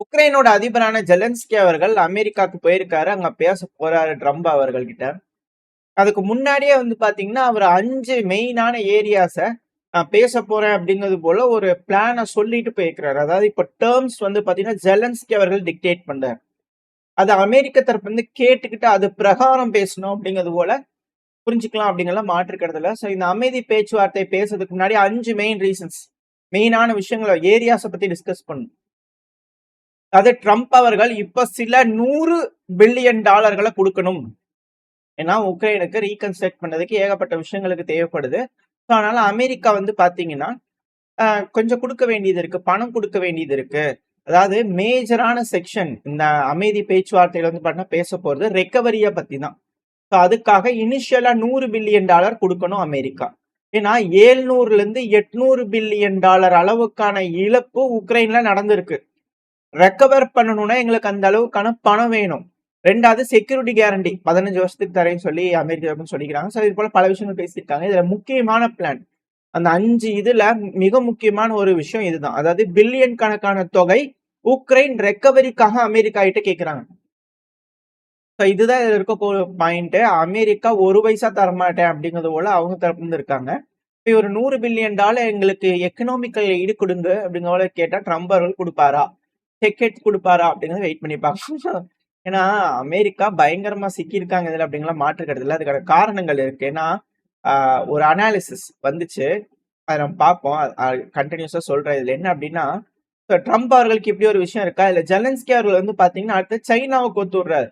உக்ரைனோட அதிபரான Zelensky அவர்கள் அமெரிக்காவுக்கு போயிருக்காரு. அங்க பேச போறாரு ட்ரம்ப் அவர்கள்கிட்ட. அதுக்கு முன்னாடியே பாத்தீங்கன்னா, அவர் 5 மெயினான ஏரியாஸ நான் பேச போறேன் அப்படிங்கிறது போல ஒரு பிளான சொல்லிட்டு போயிருக்கிறாரு. அதாவது இப்ப டெர்ம்ஸ் பாத்தீங்கன்னா, ஜெலன்ஸ்கி அவர்கள் டிக்டேட் பண்றாரு. அது அமெரிக்க தரப்பு கேட்டுக்கிட்டு அது பிரகாரம் பேசணும் அப்படிங்கிறது போல புரிஞ்சுக்கலாம் அப்படிங்கலாம் மாற்றுக்கிறது இல்ல. ஸோ இந்த அமைதி பேச்சுவார்த்தை பேசுறதுக்கு முன்னாடி 5 மெயின் ரீசன்ஸ், மெயினான விஷயங்களை ஏரியாஸை பத்தி டிஸ்கஸ் பண்ணணும். அது ட்ரம்ப் அவர்கள் இப்ப சில $100 பில்லியன் கொடுக்கணும். ஏன்னா உக்ரைனுக்கு ரீகன்ஸ்ட்ரக்ட் பண்ணதுக்கு ஏகப்பட்ட விஷயங்களுக்கு தேவைப்படுது. ஸோ அதனால அமெரிக்கா பாத்தீங்கன்னா கொஞ்சம் கொடுக்க வேண்டியது இருக்கு, பணம் கொடுக்க வேண்டியது இருக்கு. அதாவது மேஜரான செக்ஷன் இந்த அமைதி பேச்சுவார்த்தையில பாத்தீங்கன்னா பேச போறது ரெக்கவரியை பத்தி தான். ஸோ அதுக்காக இனிஷியலா $100 பில்லியன் கொடுக்கணும் அமெரிக்கா. ஏன்னா 700 இருந்து 800 பில்லியன் அளவுக்கான இழப்பு உக்ரைன்ல நடந்திருக்கு. ரெக்கவர் பண்ணணும்னா எங்களுக்கு அந்த அளவுக்கான பணம் வேணும். ரெண்டாவது செக்யூரிட்டி கேரண்டி 15 வருஷத்துக்கு தரேன்னு சொல்லி அமெரிக்கா சொல்லிக்கிறாங்க. ஸோ இது போல பல விஷயங்கள் பேசியிருக்காங்க. இதுல முக்கியமான பிளான் அந்த 5 இதுல மிக முக்கியமான ஒரு விஷயம் இதுதான். அதாவது பில்லியன் கணக்கான தொகை உக்ரைன் ரெக்கவரிக்காக அமெரிக்கா கிட்ட கேட்கிறாங்க. இதுதான் இதுல இருக்க பாயிண்ட். அமெரிக்கா 1 பைசா தரமாட்டேன் அப்படிங்கிறது போல அவங்க தரப்புல இருக்காங்க. இப்போ ஒரு $100 பில்லியன் எங்களுக்கு எக்கனாமிக்கல் ஈடு கொடுங்க அப்படிங்கிற போல கேட்டா ட்ரம்ப் அவர்கள் கொடுப்பாரா, செக் கொடுப்பாரா அப்படிங்கறத வெயிட் பண்ணி பார்க்கணும். ஏன்னா அமெரிக்கா பயங்கரமா சிக்கியிருக்காங்க இதுல அப்படிங்கலாம் மாற்றுக்கிறது இல்லை. அதுக்கான காரணங்கள் இருக்கு. ஏன்னா ஒரு அனாலிசிஸ் வந்துச்சு, அதை நம்ம பார்ப்போம். கண்டினியூஸா சொல்றேன். இதுல என்ன அப்படின்னா, ட்ரம்ப் அவர்களுக்கு இப்படி ஒரு விஷயம் இருக்கா, இல்ல ஜெலன்ஸ்கி அவர்கள் பாத்தீங்கன்னா அடுத்து சைனாவை கொத்து விடுறாரு.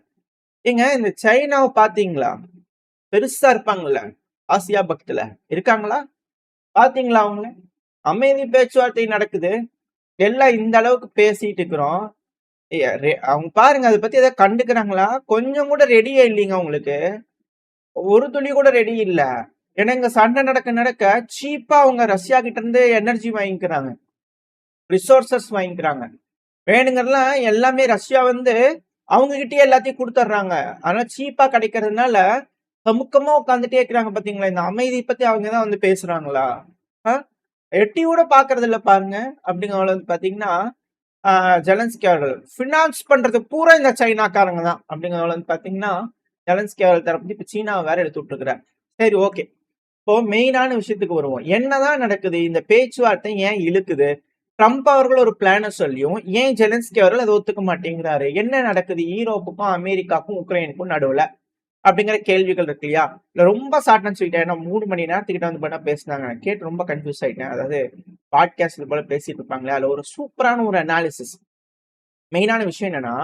ஏங்க இந்த சைனாவை பாத்தீங்களா, பெருசா இருப்பாங்கல்ல ஆசியா பக்கத்துல இருக்காங்களா, பாத்தீங்களா அவங்கள? அமைதி பேச்சுவார்த்தை நடக்குது, எல்லாம் இந்த அளவுக்கு பேசிட்டு இருக்கிறோம். அவங்க பாருங்க, அதை பத்தி ஏதாவது கண்டுக்கிறாங்களா? கொஞ்சம் கூட ரெடியே இல்லைங்க. அவங்களுக்கு ஒரு துளி கூட ரெடி இல்ல. ஏன்னா இங்க சண்டை நடக்க நடக்க சீப்பா அவங்க ரஷ்யா கிட்ட இருந்து எனர்ஜி வாங்கிக்கிறாங்க, ரிசோர்சஸ் வாங்கிக்கிறாங்க. வேணுங்கிறதுலாம் எல்லாமே ரஷ்யா அவங்க கிட்டயே எல்லாத்தையும் கொடுத்துட்றாங்க. அதனால சீப்பா கிடைக்கிறதுனால சமுக்கமா உட்காந்துட்டே இருக்கிறாங்க. பாத்தீங்களா, இந்த அமைதி பத்தி அவங்கதான் பேசுறாங்களா? எட்டி கூட பாக்குறது இல்ல பாருங்க. அப்படிங்கிற பாத்தீங்கன்னா ஜெலன்ஸ்கி அவர்கள் பினான்ஸ் பண்றது பூரா இந்த சைனாக்காரங்க தான். அப்படிங்கிற பாத்தீங்கன்னா ஜெலன்ஸ்கி அவர்கள் தரப்பு இப்ப சீனாவை வேற எடுத்து விட்டுருக்கிறார். சரி, ஓகே. இப்போ மெயினான விஷயத்துக்கு வருவோம். என்னதான் நடக்குது, இந்த பேச்சுவார்த்தை ஏன் இழுக்குது? ட்ரம்ப் அவர்கள் ஒரு பிளான சொல்லியும் ஏன் ஜெலன்ஸ்கி அவர்கள் அதை ஒத்துக்க மாட்டேங்கிறாரு? என்ன நடக்குது ஈரோப்புக்கும் அமெரிக்காக்கும் உக்ரைனுக்கும் நடுவுல அப்படிங்கிற கேள்விகள் இருக்கு இல்லையா? இல்ல ரொம்ப ஷார்ட் அண்ட் ஸ்வீட்டா, ஏன்னா 3 மணி நேரத்துக்கிட்ட பண்ண பேசினாங்க. கேட்டு ரொம்ப கன்ஃபியூஸ் ஆயிட்டேன். அதாவது பாட்காஸ்ட் இது போல பேசிட்டு இருப்பாங்களே, அதுல ஒரு சூப்பரான ஒரு அனாலிசிஸ். மெயினான விஷயம் என்னன்னா,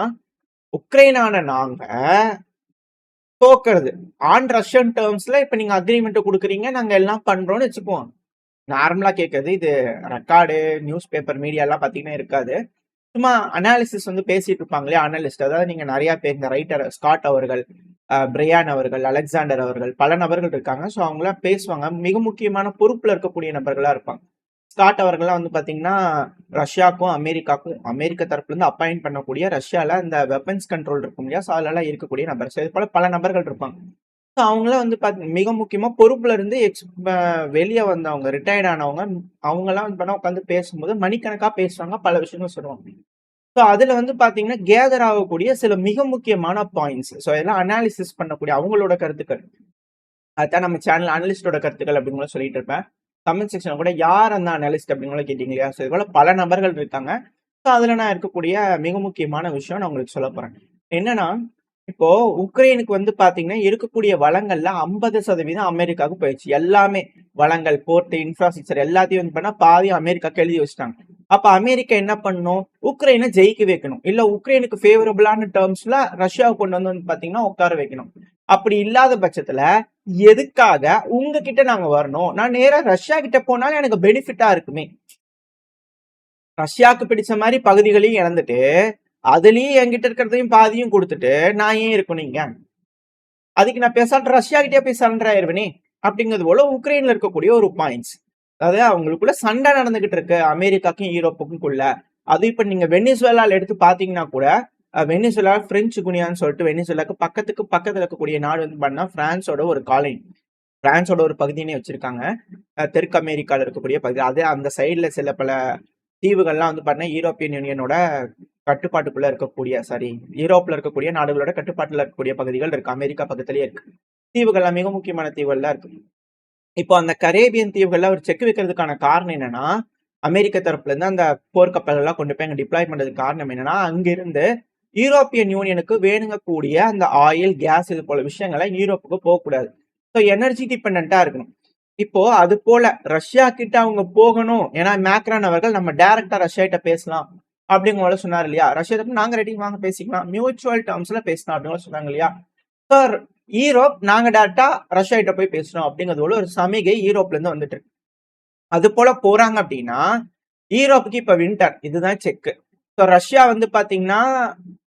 உக்ரைனான நாங்க தோக்குறது ஆன் ரஷ்யன் டேர்ம்ஸ்ல இப்ப நீங்க அக்ரிமெண்ட் கொடுக்குறீங்க, நாங்க எல்லாம் பண்றோம்னு வச்சுக்குவோம். நார்மலா கேட்கறது இது. ரெக்கார்டு, நியூஸ் பேப்பர், மீடியா எல்லாம் பாத்தீங்கன்னா இருக்காது. சும்மா அனாலிசிஸ் பேசிட்டு இருப்பாங்களே அனலிஸ்ட். அதாவது நீங்க நிறைய பேர், இந்த ரைட்டர் ஸ்காட் அவர்கள், பிரையான் அவர்கள், அலெக்சாண்டர் அவர்கள், பல நபர்கள் இருக்காங்க. ஸோ அவங்களாம் பேசுவாங்க. மிக முக்கியமான பொறுப்புல இருக்கக்கூடிய நபர்களா இருப்பாங்க. ஸ்காட் அவர்கள்லாம் பாத்தீங்கன்னா ரஷ்யாவுக்கும் அமெரிக்காக்கும், அமெரிக்க தரப்புல இருந்து அப்பாயிண்ட் பண்ணக்கூடிய ரஷ்யால இந்த வெப்பன்ஸ் கண்ட்ரோல் இருக்கும் இல்லையா, ஸோ அதெல்லாம் இருக்கக்கூடிய நபர். ஸோ இது போல பல நபர்கள் இருப்பாங்க. ஸோ அவங்களாம் மிக முக்கியமா பொறுப்புல இருந்து வெளியே வந்தவங்க, ரிட்டையர்ட் ஆனவங்க, அவங்கெல்லாம் உட்காந்து பேசும்போது மணிக்கணக்கா பேசுவாங்க, பல விஷயங்கள் சொல்லுவாங்க. ஸோ அதுல பாத்தீங்கன்னா கேதர் ஆகக்கூடிய சில மிக முக்கியமான பாயிண்ட்ஸ். ஸோ இதெல்லாம் அனாலிசிஸ் பண்ணக்கூடிய அவங்களோட கருத்துக்கள். அதுதான் நம்ம சேனல் அனலிஸ்டோட கருத்துக்கள் அப்படின்னு சொல்லிட்டு இருப்பேன். கமெண்ட் செக்ஷன் கூட யார் அந்த அனலிஸ்ட் அப்படின்னு கேட்டீங்க இல்லையா? ஸோ இது போல பல நபர்கள் இருக்காங்க. ஸோ அதுல நான் இருக்கக்கூடிய மிக முக்கியமான விஷயம் நான் உங்களுக்கு சொல்ல போறேன். என்னன்னா, இப்போ உக்ரைனுக்கு பாத்தீங்கன்னா இருக்கக்கூடிய வளங்கள்ல 50% அமெரிக்காவுக்கு போயிடுச்சு. எல்லாமே வளங்கள், போர்ட், இன்ஃப்ராஸ்ட்ரக்சர் எல்லாத்தையும் பண்ணா பாதி அமெரிக்காவுக்கு எழுதி வச்சுட்டாங்க. அப்ப அமெரிக்கா என்ன பண்ணணும்? உக்ரைனை ஜெயிக்க வைக்கணும். இல்ல உக்ரைனுக்கு ஃபேவரபிளான டேர்ம்ஸ்ல ரஷ்யாவை கொண்டு பாத்தீங்கன்னா உட்கார வைக்கணும். அப்படி இல்லாத பட்சத்துல எதுக்காக உங்ககிட்ட நாங்க வரணும்? நான் நேரா ரஷ்யா கிட்ட போனாலும் எனக்கு பெனிஃபிட்டா இருக்குமே. ரஷ்யாவுக்கு பிடிச்ச மாதிரி பகுதிகளையும் இழந்துட்டு அதுலயும் என்கிட்ட இருக்கிறதையும் பாதியும் கொடுத்துட்டு நான் ஏன் இருக்கணும் நீங்க? அதுக்கு நான் பேசாட்டு ரஷ்யா கிட்டே போய் சரண்டர் ஆயிருவேனே அப்படிங்கிறது போல உக்ரைன்ல இருக்கக்கூடிய ஒரு பாயிண்ட்ஸ். அதாவது அவங்களுக்குள்ள சண்டை நடந்துகிட்டு இருக்கு அமெரிக்காக்கும் யூரோப்புக்குள்ள. அது இப்ப நீங்க வெனிசுவேலால எடுத்து பாத்தீங்கன்னா கூட, வெனிசுவேலா பிரெஞ்சு குனியான்னு சொல்லிட்டு வெனிசுவேலாக்கு பக்கத்துல இருக்கக்கூடிய நாடு பண்ணா பிரான்ஸோட ஒரு காலனி, பிரான்ஸோட ஒரு பகுதினே வச்சிருக்காங்க. தெற்கு அமெரிக்கால இருக்கக்கூடிய பகுதி. அதே அந்த சைட்ல சில பல தீவுகள்லாம் வந்து பார்த்தீங்கன்னா, யூரோப்பியன் யூனியனோட கட்டுப்பாட்டுக்குள்ள இருக்கக்கூடிய யூரோப்ல இருக்கக்கூடிய நாடுகளோட கட்டுப்பாட்டுல இருக்கக்கூடிய பகுதிகள் இருக்கு. அமெரிக்கா பக்கத்திலேயே இருக்கு. தீவுகள்லாம் மிக முக்கியமான தீவுகள்லாம் இருக்கு. இப்போ அந்த கரேபியன் தீவுகள்ல அவர் செக் வைக்கிறதுக்கான காரணம் என்னன்னா, அமெரிக்க தரப்புல இருந்து அந்த போர்க்கப்பல்கள்லாம் கொண்டு போய் அங்க டிப்ளாய் பண்றதுக்கு காரணம் என்னன்னா, அங்கிருந்து யூரோப்பியன் யூனியனுக்கு வேணுங்கக்கூடிய அந்த ஆயில், கேஸ் இது போல விஷயங்கள்லாம் யூரோப்புக்கு போகக்கூடாது. ஸோ எனர்ஜி டிபெண்டன்ட்டா இருக்கணும். இப்போ அது போல ரஷ்யா கிட்ட அவங்க போகணும். ஏன்னா மேக்ரான் அவர்கள் நம்ம டைரக்ட்டா ரஷ்யா கிட்ட பேசலாம் அப்படிங்கிற போல சொன்னார் இல்லையா? ரஷ்யா தரப்பு நாங்க ரெடி வாங்க பேசிக்கலாம். மியூச்சுவல் டெர்ம்ஸ்ல பேசலாம் அப்படின்னு சொன்னாங்க இல்லையா? ஸோ ஈரோப் நாங்க டைரக்ட்டா ரஷ்யா கிட்ட போய் பேசுறோம் அப்படிங்கிறது போல ஒரு சமிகை யூரோப்ல இருந்து வந்துட்டு இருக்கு. அது போல போறாங்க அப்படின்னா ஈரோப்புக்கு இப்ப வின்டர் இதுதான் செக். ஸோ ரஷ்யா வந்து பாத்தீங்கன்னா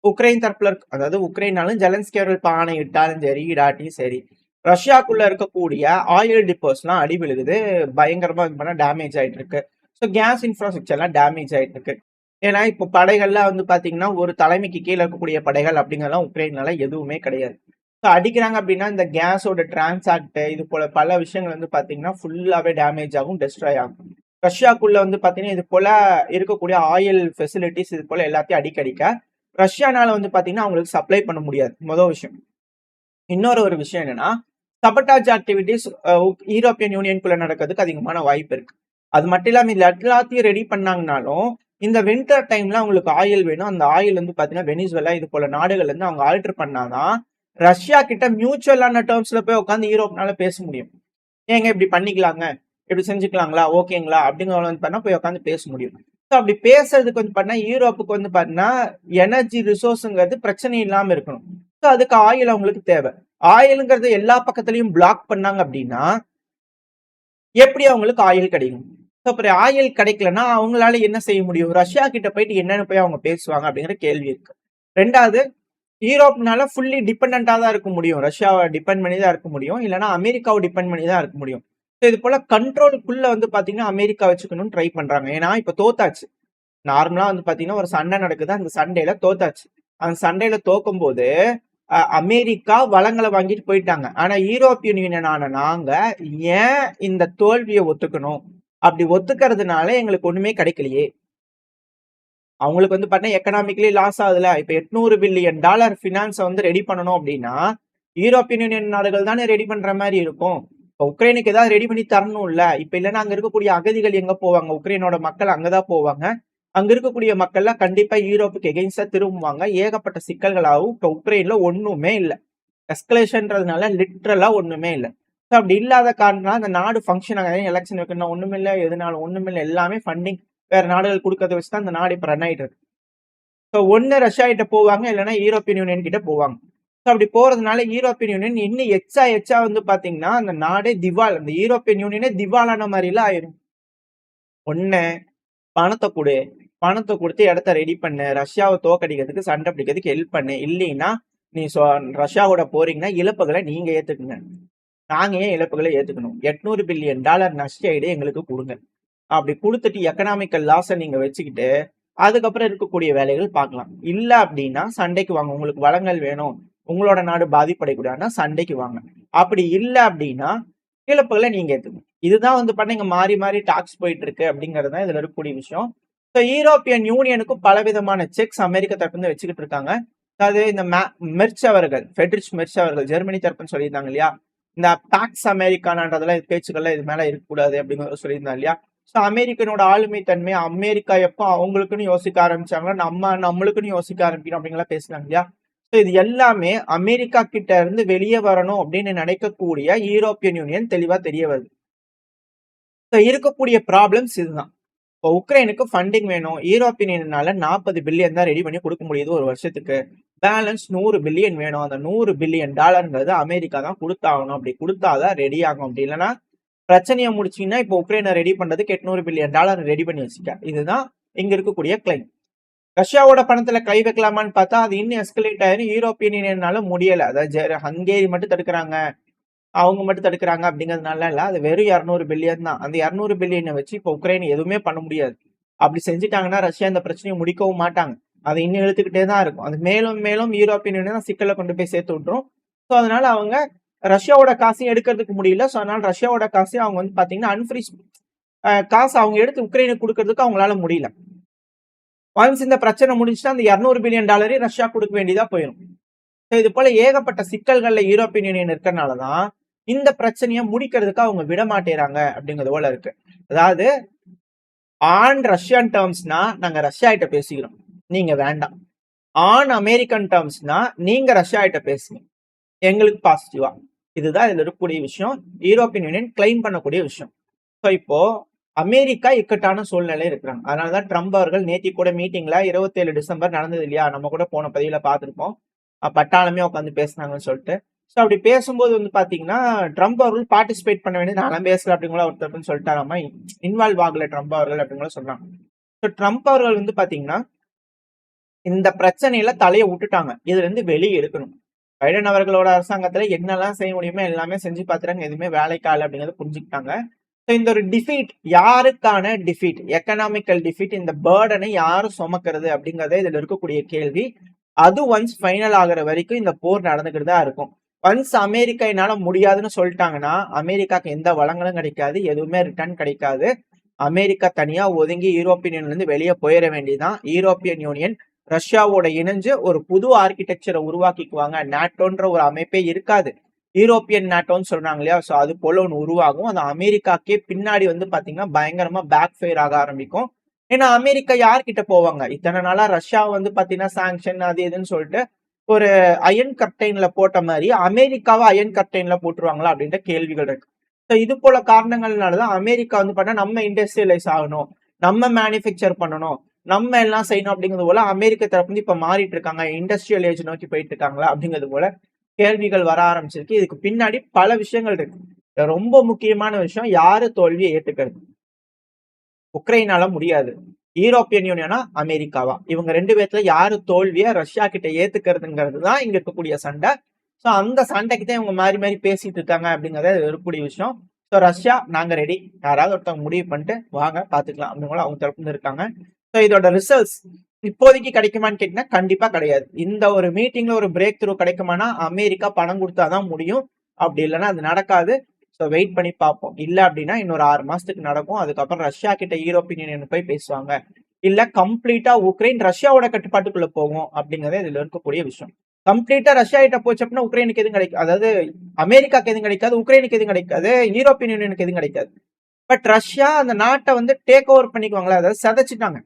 உக்ரைன் தரப்புல இருக்கு, அதாவது உக்ரைனாலும் ஜெலன்ஸ்கி அவர்கள் பானை இட்டாலும் சரி இடாட்டியும் சரி ரஷ்யாக்குள்ள இருக்கக்கூடிய ஆயில் டிப்போஸ்லாம் அடி விழுகுது, பயங்கரமா இது பண்ண டேமேஜ் ஆயிட்டு இருக்கு. ஸோ கேஸ் இன்ஃப்ராஸ்ட்ரக்சர்லாம் டேமேஜ் ஆயிட்டு இருக்கு. ஏன்னா இப்போ படைகள்லாம் வந்து பாத்தீங்கன்னா ஒரு தலைமைக்கு கீழே இருக்கக்கூடிய படைகள் அப்படிங்கறதெல்லாம் உக்ரைனால எதுவுமே கிடையாது. ஸோ அடிக்கிறாங்க அப்படின்னா இந்த கேஸோட டிரான்சாக்ட் இது போல பல விஷயங்கள் வந்து பாத்தீங்கன்னா ஃபுல்லாவே டேமேஜ் ஆகும், டெஸ்ட்ராய் ஆகும். ரஷ்யாக்குள்ள வந்து பாத்தீங்கன்னா இது போல இருக்கக்கூடிய ஆயில் ஃபெசிலிட்டிஸ் இது போல எல்லாத்தையும் அடிக்க ரஷ்யானால வந்து பாத்தீங்கன்னா அவங்களுக்கு சப்ளை பண்ண முடியாது. முதல் விஷயம். இன்னொரு ஒரு விஷயம் என்னன்னா சபட்டாஜ் ஆக்டிவிட்டிஸ் யூரோப்பியன் யூனியனுக்குள்ள நடக்கிறதுக்கு அதிகமான வாய்ப்பு இருக்கு. அது மட்டும் இல்லாம இது எல்லாத்தையும் ரெடி பண்ணாங்கனாலும் இந்த வின்டர் டைம்ல அவங்களுக்கு ஆயில் வேணும். அந்த ஆயில் வந்து பாத்தீங்கன்னா வெனிசுவேலா இது போல நாடுகள்ல இருந்து அவங்க ஆல்டர் பண்ணாதான் ரஷ்யா கிட்ட மியூச்சுவலான டேர்ம்ஸ்ல போய் உட்காந்து யூரோப்னால பேச முடியும். ஏங்க இப்படி பண்ணிக்கலாங்க, இப்படி செஞ்சுக்கலாங்களா, ஓகேங்களா அப்படிங்கிற வந்து பண்ணா போய் உட்காந்து பேச முடியும். ஸோ அப்படி பேசுறதுக்கு வந்து பார்த்தீங்கன்னா யூரோப்புக்கு வந்து பார்த்தீங்கன்னா எனர்ஜி ரிசோர்ஸுங்கிறது பிரச்சனை இல்லாம இருக்கணும். ஸோ அதுக்கு ஆயில் அவங்களுக்கு தேவை. ஆயிலுங்கிறது எல்லா பக்கத்துலயும் பிளாக் பண்ணாங்க அப்படின்னா எப்படி அவங்களுக்கு ஆயில் கிடைக்கும்? ஸோ அப்புறம் ஆயில் கிடைக்கலன்னா அவங்களால என்ன செய்ய முடியும்? ரஷ்யா கிட்ட போயிட்டு என்னன்னு போய் அவங்க பேசுவாங்க அப்படிங்கிற கேள்வி இருக்கு. ரெண்டாவது, யூரோப்னால ஃபுல்லி டிபெண்டா தான் இருக்க முடியும். ரஷ்யாவை டிபெண்ட் பண்ணி தான் இருக்க முடியும், இல்லைன்னா அமெரிக்காவை டிபெண்ட் பண்ணி தான் இருக்க முடியும். இது போல கண்ட்ரோலுக்குள்ள வந்து பாத்தீங்கன்னா அமெரிக்கா வச்சுக்கணும்னு ட்ரை பண்றாங்க. ஏன்னா இப்ப தோத்தாச்சு. நார்மலா வந்து பாத்தீங்கன்னா ஒரு சண்டை நடக்குது, அந்த சண்டையில தோத்தாச்சு. அந்த சண்டையில தோக்கும் போது அமெரிக்கா வளங்களை வாங்கிட்டு போயிட்டாங்க. ஆனா யூரோப்பியன் யூனியன் ஆன நாங்க ஏன் இந்த தோல்வியை ஒத்துக்கணும்? அப்படி ஒத்துக்கிறதுனால எங்களுக்கு ஒண்ணுமே கிடைக்கலையே. அவங்களுக்கு வந்து பாத்தீங்கன்னா எக்கனாமிக்கலி லாஸ் ஆகுதுல. இப்ப $800 பில்லியன் பினான்ஸை வந்து ரெடி பண்ணணும் அப்படின்னா யூரோப்பியன் யூனியன் நாடுகள் தானே ரெடி பண்ற மாதிரி இருக்கும். இப்போ உக்ரைனுக்கு ஏதாவது ரெடி பண்ணி தரணும் இல்ல. இப்ப இல்லைன்னா அங்க இருக்கக்கூடிய அகதிகள் எங்க போவாங்க? உக்ரைனோட மக்கள் அங்கதான் போவாங்க. அங்க இருக்கக்கூடிய மக்கள்லாம் கண்டிப்பா யூரோப்புக்கு எகெயின்ஸ்டா திரும்புவாங்க. ஏகப்பட்ட சிக்கல்களாகவும் இப்ப உக்ரைன்ல ஒண்ணுமே இல்லை. எஸ்கலேஷன்றதுனால லிட்ரலா ஒண்ணுமே இல்லை. ஸோ அப்படி இல்லாத காரணம் அந்த நாடு ஃபங்க்ஷன் ஆகுது. எலெக்ஷன் வைக்கணும் ஒண்ணுமே இல்லை, எதுனாலும் ஒண்ணுமே இல்லை. எல்லாமே ஃபண்டிங் வேற நாடுகள் கொடுக்கறத வச்சுதான் அந்த நாடு இப்ப ரன் ஆயிட்டு இருக்கு. ஸோ ஒன்னு ரஷ்யா கிட்ட போவாங்க, இல்லைன்னா யூரோப்பியன் யூனியன் கிட்ட போவாங்க. ஸோ அப்படி போறதுனால யூரோப்பியன் யூனியன் இன்னும் எச்சா வந்து பாத்தீங்கன்னா அந்த நாடே திவால், அந்த யூரோப்பியன் யூனியனே திவாலான மாதிரி எல்லாம் ஆயிரும். ஒண்ணு பணத்தை கொடு, பணத்தை கொடுத்து இடத்த ரெடி பண்ணு, ரஷ்யாவை தோக்கடிக்கிறதுக்கு சண்டை பிடிக்கிறதுக்கு ஹெல்ப் பண்ணு. இல்லைன்னா நீ ரஷ்யாவோட போறீங்கன்னா இழப்புகளை நீங்க ஏத்துக்குங்க. நாங்க ஏன் இழப்புகளை ஏத்துக்கணும்? $800 பில்லியன் நஷ்ட ஈடு எங்களுக்கு கொடுங்க. அப்படி கொடுத்துட்டு எக்கனாமிக்கல் லாஸை நீங்க வச்சுக்கிட்டு அதுக்கப்புறம் இருக்கக்கூடிய வேலைகள் பார்க்கலாம். இல்ல அப்படின்னா சண்டைக்கு வாங்க. உங்களுக்கு வளங்கள் வேணும், உங்களோட நாடு பாதிப்படையக்கூடாதுன்னா சண்டைக்கு வாங்க. அப்படி இல்லை அப்படின்னா இழப்புகளை நீங்க ஏத்துக்கணும். இதுதான் வந்து பண்ண மாறி மாறி டாக்ஸ் போயிட்டு இருக்கு அப்படிங்கிறது தான் இதுல இருக்கக்கூடிய விஷயம். ஸோ யூரோப்பியன் யூனியனுக்கும் பலவிதமான செக்ஸ் அமெரிக்க தரப்பு வச்சுக்கிட்டு இருக்காங்க. அதாவது இந்த மெர்ச் அவர்கள், ஃபெட்ரிச் மெர்ச் அவர்கள் ஜெர்மனி தரப்புன்னு சொல்லியிருந்தாங்க இல்லையா, இந்த பாக்ஸ் அமெரிக்கானன்றதெல்லாம் பேச்சுக்கள்லாம் இது மேல இருக்கக்கூடாது அப்படிங்கிறத சொல்லியிருந்தாங்க இல்லையா. ஸோ அமெரிக்கனோட ஆளுமை தன்மை, அமெரிக்கா எப்போ அவங்களுக்குன்னு யோசிக்க ஆரம்பிச்சாங்களோ நம்மளுக்குன்னு யோசிக்க ஆரம்பிக்கணும் அப்படிங்கலாம் பேசுனாங்க இல்லையா. ஸோ இது எல்லாமே அமெரிக்கா கிட்ட இருந்து வெளியே வரணும் அப்படின்னு நினைக்கக்கூடிய யூரோப்பியன் யூனியன் தெளிவா தெரிய வருது. ஸோ இருக்கக்கூடிய ப்ராப்ளம்ஸ் இதுதான். இப்போ உக்ரைனுக்கு ஃபண்டிங் வேணும். யூரோப்பியன் யூனியனால 40 பில்லியன் தான் ரெடி பண்ணி கொடுக்க முடியுது ஒரு வருஷத்துக்கு. பேலன்ஸ் 100 பில்லியன் வேணும். அந்த $100 பில்லியன் அமெரிக்கா தான் கொடுத்தாகணும். அப்படி கொடுத்தாதான் ரெடி ஆகும். அப்படி இல்லைன்னா பிரச்சனையை முடிச்சீங்கன்னா இப்போ உக்ரைனை ரெடி பண்றதுக்கு $800 பில்லியன் ரெடி பண்ணி வச்சுக்க. இதுதான் இங்க இருக்கக்கூடிய கிளைம். ரஷ்யாவோட பணத்துல கை வைக்கலாமான்னு பார்த்தா அது இன்னும் எஸ்கலேட் ஆயிரும். யூரோப்பியன் யூனியனால முடியல. அதாவது ஹங்கேரி மட்டும் தடுக்கிறாங்க, அவங்க மட்டும் தடுக்கிறாங்க அப்படிங்கிறதுனால இல்ல. அது வெறும் 200 பில்லியன் தான். அந்த 200 பில்லியனை வச்சு இப்போ உக்ரைன் எதுவுமே பண்ண முடியாது. அப்படி செஞ்சுட்டாங்கன்னா ரஷ்யா இந்த பிரச்சனையை முடிக்கவும் மாட்டாங்க. அதை இன்னும் இழுத்துக்கிட்டே தான் இருக்கும். அது மேலும் மேலும் யூரோப்பியன் யூனியன் சிக்கலை கொண்டு போய் சேர்த்து விட்டுரும். ஸோ அதனால அவங்க ரஷ்யாவோட காசையும் எடுக்கிறதுக்கு முடியல. ஸோ அதனால ரஷ்யாவோட காசையும் அவங்க வந்து பாத்தீங்கன்னா காசு அவங்க எடுத்து உக்ரைனுக்கு குடுக்கறதுக்கு அவங்களால முடியல. ஒன்ஸ் இந்த பிரச்சனை முடிஞ்சுச்சுன்னா அந்த $200 பில்லியன் ரஷ்யா குடுக்க வேண்டியதா போயிரும். இது போல ஏகப்பட்ட சிக்கல்கள்ல யூரோப்பியன் யூனியன் இருக்கறனாலதான் இந்த பிரச்சனைய முடிக்கிறதுக்கு அவங்க விட மாட்டேறாங்க அப்படிங்கிறது போல இருக்கு. அதாவது ஆன் ரஷ்யன் டேர்ம்ஸ்னா நாங்க ரஷ்யா கிட்ட பேசிக்கிறோம், நீங்க வேண்டாம். ஆன் அமெரிக்கன் டேர்ம்ஸ்னா நீங்க ரஷ்யா கிட்ட பேசுங்க, எங்களுக்கு பாசிட்டிவா. இதுதான் இதுல இருக்கக்கூடிய விஷயம், யூரோப்பியன் யூனியன் கிளைம் பண்ணக்கூடிய விஷயம். ஸோ இப்போ அமெரிக்கா இக்கட்டான சூழ்நிலை இருக்கிறாங்க. அதனாலதான் ட்ரம்ப் அவர்கள் நேத்தி கூட மீட்டிங்ல 27 டிசம்பர் நடந்தது இல்லையா, நம்ம கூட போன பதிவுல பார்த்திருப்போம். பட்டாளமே உட்காந்து பேசினாங்கன்னு சொல்லிட்டு. ஸோ அப்படி பேசும்போது வந்து பாத்தீங்கன்னா ட்ரம்ப் அவர்கள் பார்ட்டிசிபேட் பண்ண வேண்டியது நான் பேசல அப்படிங்களா ஒருத்தர் சொல்லிட்டாராமா, இன்வால்வ் ஆகல ட்ரம்ப் அவர்கள் அப்படிங்களா சொல்றாங்க. ஸோ ட்ரம்ப் அவர்கள் வந்து பாத்தீங்கன்னா இந்த பிரச்சனையில தலையை விட்டுட்டாங்க, இதுல இருந்து வெளியே எடுக்கணும். பைடன் அவர்களோட அரசாங்கத்துல என்னெல்லாம் செய்ய முடியுமோ எல்லாமே செஞ்சு பாத்துறாங்க, எதுவுமே வேலைக்கால அப்படிங்கறத புரிஞ்சுக்கிட்டாங்க. இந்த ஒரு டிஃபீட் யாருக்கான டிஃபீட், எக்கனாமிக்கல் டிஃபீட், இந்த பேர்டனை யாரு சுமக்கிறது அப்படிங்கறத இதுல இருக்கக்கூடிய கேள்வி. அது ஒன்ஸ் ஃபைனல் ஆகுற வரைக்கும் இந்த போர் நடந்துகிட்டு தான் இருக்கும். ஒன்ஸ் அமெரிக்கா என்னால முடியாதுன்னு சொல்லிட்டாங்கன்னா அமெரிக்காக்கு எந்த வளங்களும் கிடைக்காது, எதுவுமே ரிட்டர்ன் கிடைக்காது. அமெரிக்கா தனியா ஒதுங்கி யூரோப்பியன் யூனியன்ல இருந்து வெளியே போயிட வேண்டியதான். யூரோப்பியன் யூனியன் ரஷ்யாவோட இணைஞ்சு ஒரு புது ஆர்கிடெக்சரை உருவாக்கிக்குவாங்க. நாட்டோன்ற ஒரு அமைப்பே இருக்காது, யூரோப்பியன் நாட்டோன்னு சொல்றாங்க இல்லையா, சோ அது போல ஒன்று உருவாகும். அது அமெரிக்காக்கே பின்னாடி வந்து பாத்தீங்கன்னா பயங்கரமா பேக் ஃபயர் ஆக ஆரம்பிக்கும். ஏன்னா அமெரிக்கா யார்கிட்ட போவாங்க, இத்தனை நாளா ரஷ்யா வந்து பாத்தீங்கன்னா சாங்ஷன் அது இதுன்னு சொல்லிட்டு ஒரு அயன் கர்டைன்ல போட்ட மாதிரி அமெரிக்காவை அயன் கர்டைன்ல போட்டுருவாங்களா அப்படின்ற கேள்விகள் இருக்கு. ஸோ இது போல காரணங்கள்னாலதான் அமெரிக்கா வந்து பார்த்தா நம்ம இண்டஸ்ட்ரியலைஸ் ஆகணும், நம்ம மேனுஃபேக்சர் பண்ணணும், நம்ம எல்லாம் செய்யணும் அப்படிங்கிறது போல அமெரிக்க தரப்பு இப்ப மாறிட்டு இருக்காங்க, இண்டஸ்ட்ரியல் ஏஜ் நோக்கி போயிட்டு இருக்காங்களா அப்படிங்கிறது போல கேள்விகள் வர ஆரம்பிச்சிருக்கு. இதுக்கு பின்னாடி பல விஷயங்கள் இருக்கு. ரொம்ப முக்கியமான விஷயம், யாரு தோல்வியை ஏத்துக்கிறது. உக்ரைனால முடியாது, யூரோப்பியன் யூனியனா அமெரிக்காவா, இவங்க ரெண்டு பேர்த்துல யாரு தோல்வியை ரஷ்யா கிட்ட ஏத்துக்கிறதுங்கிறது தான் இங்க இருக்கக்கூடிய சண்டை. ஸோ அந்த சண்டைக்கு தான் இவங்க மாறி மாறி பேசிட்டு இருக்காங்க அப்படிங்கறது இருக்கக்கூடிய விஷயம். ஸோ ரஷ்யா நாங்க ரெடி, யாராவது ஒருத்தவங்க முடிவு பண்ணிட்டு வாங்க பாத்துக்கலாம் அப்படிங்களா அவங்க தரப்புல இருக்காங்க. ஸோ இதோட ரிசல்ட்ஸ் இப்போதைக்கு கிடைக்குமான்னு கேட்டீங்கன்னா கண்டிப்பா கிடையாது. இந்த ஒரு மீட்டிங்ல ஒரு பிரேக் த்ரூ கிடைக்குமானா அமெரிக்கா பணம் கொடுத்தாதான் முடியும், அப்படி இல்லைன்னா அது நடக்காது. ஸோ வெயிட் பண்ணி பார்ப்போம். இல்ல அப்படின்னா இன்னொரு 6 மாசத்துக்கு நடக்கும். அதுக்கப்புறம் ரஷ்யா கிட்ட யூரோப்பியன் யூனியன் போய் பேசுவாங்க, இல்ல கம்ப்ளீட்டா உக்ரைன் ரஷ்யாவோட கட்டுப்பாட்டுக்குள்ள போகும் அப்படிங்கறத இதுல இருக்கக்கூடிய விஷயம். கம்ப்ளீட்டா ரஷ்யா கிட்ட போச்சு அப்படின்னா உக்ரைனுக்கு எதுவும் கிடைக்கும், அதாவது அமெரிக்காக்கு எதுவும் கிடைக்காது, உக்ரைனுக்கு எதுவும் கிடைக்காது, யூரோப்பியன் யூனியனுக்கு எதுவும் கிடைக்காது. பட் ரஷ்யா அந்த நாட்டை வந்து டேக் ஓவர் பண்ணிக்குவாங்களா, அதாவது சதைச்சிட்டாங்க.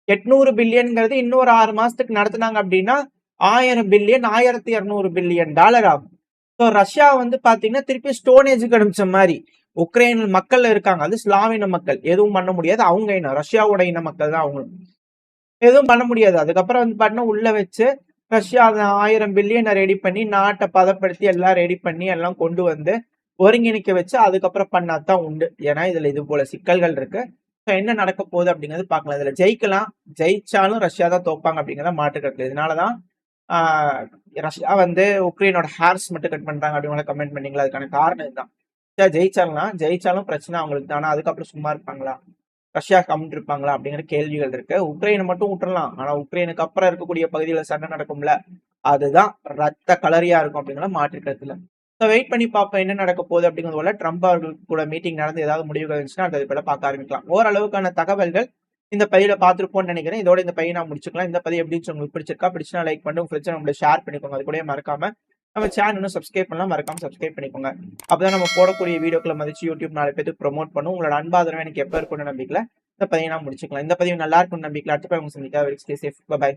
800 பில்லியன்ங்கிறது இன்னொரு 6 மாசத்துக்கு நடத்துனாங்க அப்படின்னா 1000 பில்லியன், 1200 பில்லியன் டாலர் ஆகும். ஸோ ரஷ்யா வந்து பாத்தீங்கன்னா திருப்பி ஸ்டோனேஜுக்கு அனுப்பிச்ச மாதிரி உக்ரைன் மக்கள் இருக்காங்க, அது ஸ்லாவின மக்கள், எதுவும் பண்ண முடியாது. அவங்க இனம் ரஷ்யாவோட இன மக்கள் தான், அவங்க எதுவும் பண்ண முடியாது. அதுக்கப்புறம் வந்து பாத்தீங்கன்னா உள்ள வச்சு ரஷ்யா 1000 பில்லியனை ரெடி பண்ணி நாட்டை பதப்படுத்தி எல்லாம் ரெடி பண்ணி எல்லாம் கொண்டு வந்து ஒருங்கிணைக்க வச்சு அதுக்கப்புறம் பண்ணாதான் உண்டு. ஏன்னா இதுல இது போல சிக்கல்கள் இருக்கு. என்ன நடக்க போகுது அப்படிங்கிறது பார்க்கலாம். இதுல ஜெயிக்கலாம், ஜெயிச்சாலும் ரஷ்யா தான் தோப்பாங்க அப்படிங்கிறத மாற்றுக்கிறது. இதனாலதான் ரஷ்யா வந்து உக்ரைனோட ஹேர்ஸ் மட்டும் கட் பண்றாங்க அப்படிங்கிற கமெண்ட் பண்ணீங்களா, அதுக்கான காரணம் இதுதான். ஜெயிச்சாலும் பிரச்சனை அவங்களுக்கு தானே, அதுக்கப்புறம் சும்மா இருப்பாங்களா, ரஷ்யா கம்மிட்டு இருப்பாங்களா அப்படிங்கிற கேள்விகள் இருக்கு. உக்ரைனை மட்டும் விட்டுறலாம், ஆனா உக்ரைனுக்கு அப்புறம் இருக்கக்கூடிய பகுதியில் சண்டை நடக்கும்ல, அதுதான் ரத்த கலரியா இருக்கும் அப்படிங்கிற மாற்றுக்கிறதுல. வெயிட் பண்ணி பார்ப்போம் என்ன நடக்க போகுது அப்படிங்கிறது போல. ட்ரம்ப் அவர்கள் கூட மீட்டிங் நடந்து ஏதாவது முடிவுகள் இருந்துச்சுன்னா அது போல பார்க்க ஆரம்பிக்கலாம். ஓரளவுக்கான தகவல்கள் இந்த பதிவுல பார்த்துருப்போம்னு நினைக்கிறேன். இதோட இந்த பதிவை நான் முடிச்சுக்கலாம். இந்த பதிவு எப்படி உங்களுக்கு பிடிச்சிருக்கா, பிடிச்சா லைக் பண்ணி உங்க ஃப்ரெண்ட்ஸ் நம்மள ஷேர் பண்ணிக்கோங்க. அது கூட மறக்காம நம்ம சேனல் இன்னும் சப்ஸ்கிரைப் பண்ணலாம், மறக்காம சப்ஸ்கிரைப் பண்ணிக்கோங்க. அப்பதான் நம்ம போடக்கூடிய வீடியோக்களை மதிச்சு யூடியூப் 4 பேருக்கு ப்ரொமோட் பண்ணும். உங்களோட அன்பாதரவு எனக்கு எப்ப இருக்கும்னு நம்பிக்கல இந்த பதிவை நான் முடிச்சுக்கலாம். இந்த பதிவு நல்லா இருக்கும்னு நம்பிக்கல. அடுத்த பதிவு சந்திக்க. பை.